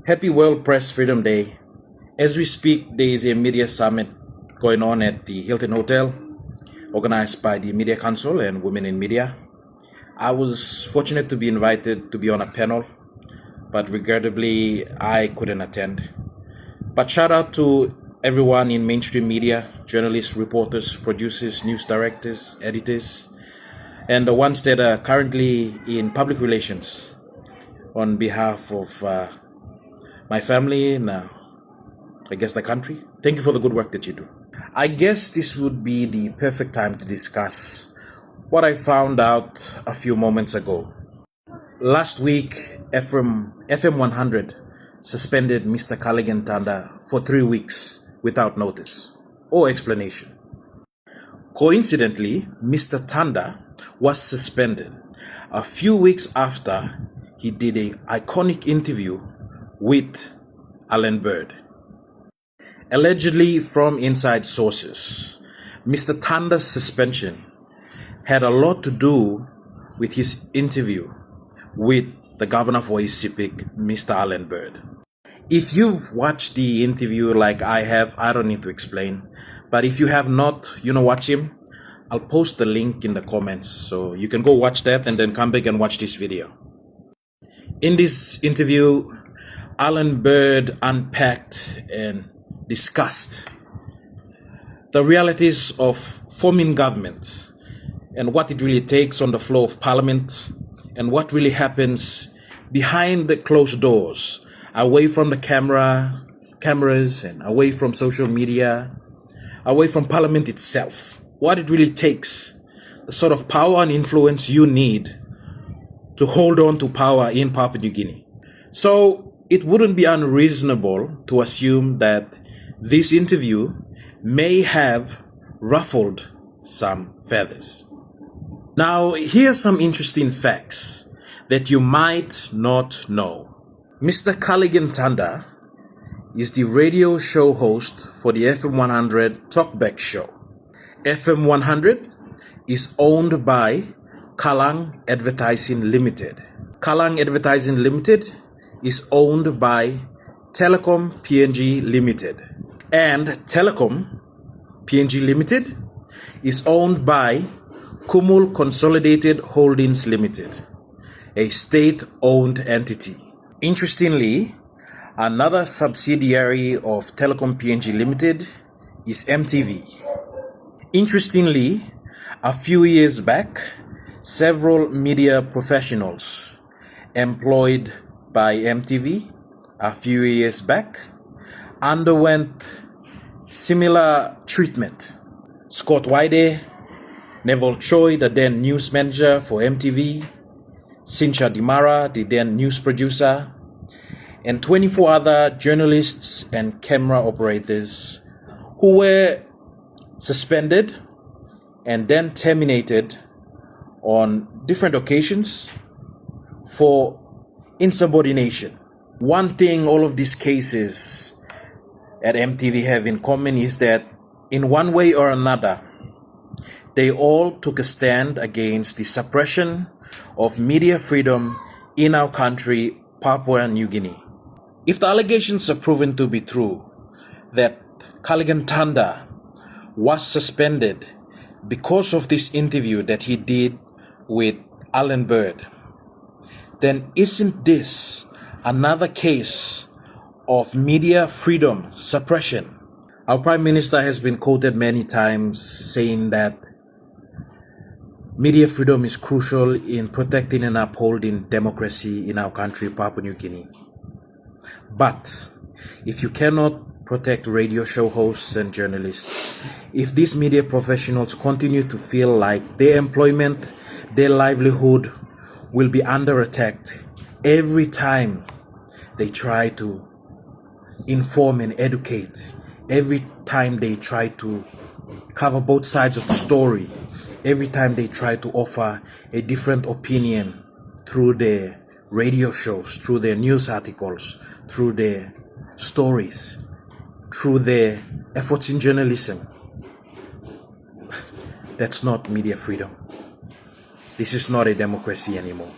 Happy World Press Freedom Day. As we speak, there is a media summit going on at the Hilton Hotel, organized by the Media Council and Women in Media. I was fortunate to be invited to be on a panel, but regrettably, I couldn't attend. But shout out to everyone in mainstream media, journalists, reporters, producers, news directors, editors, and the ones that are currently in public relations on behalf of my family and I guess the country. Thank you for the good work that you do. I guess this would be the perfect time to discuss what I found out a few moments ago. Last week, FM 100 suspended Mr. Callaghan Tanda for 3 weeks without notice or explanation. Coincidentally, Mr. Tanda was suspended a few weeks after he did an iconic interview with Alan Bird. Allegedly from inside sources, Mr. Tanda's suspension had a lot to do with his interview with the governor for Isipik, Mr. Alan Bird. If you've watched the interview like I have, I don't need to explain. But if you have not, watch him. I'll post the link in the comments so you can go watch that and then come back and watch this video. In this interview, Alan Bird unpacked and discussed the realities of forming government and what it really takes on the floor of parliament and what really happens behind the closed doors, away from the cameras and away from social media, away from parliament itself, what it really takes, the sort of power and influence you need to hold on to power in Papua New Guinea. So it wouldn't be unreasonable to assume that this interview may have ruffled some feathers. Now, here's some interesting facts that you might not know. Mr. Callaghan Tanda is the radio show host for the FM 100 Talkback Show. FM 100 is owned by Kalang Advertising Limited. Kalang Advertising Limited is owned by Telecom PNG Limited. And Telecom PNG Limited is owned by Kumul Consolidated Holdings Limited, a state-owned entity. Interestingly, another subsidiary of Telecom PNG Limited is MTV. Interestingly, a few years back, several media professionals employed by MTV a few years back underwent similar treatment. Scott Waide, Neville Choi, the then news manager for MTV, Cynthia Dimara, the then news producer, and 24 other journalists and camera operators who were suspended and then terminated on different occasions for insubordination. One thing all of these cases at MTV have in common is that in one way or another, they all took a stand against the suppression of media freedom in our country, Papua New Guinea. If the allegations are proven to be true, that Callaghan Tanda was suspended because of this interview that he did with Alan Bird, then isn't this another case of media freedom suppression? Our Prime Minister has been quoted many times saying that media freedom is crucial in protecting and upholding democracy in our country, Papua New Guinea. But if you cannot protect radio show hosts and journalists, if these media professionals continue to feel like their employment, their livelihood will be under attack every time they try to inform and educate, every time they try to cover both sides of the story, every time they try to offer a different opinion through their radio shows, through their news articles, through their stories, through their efforts in journalism, that's not media freedom. This is not a democracy anymore.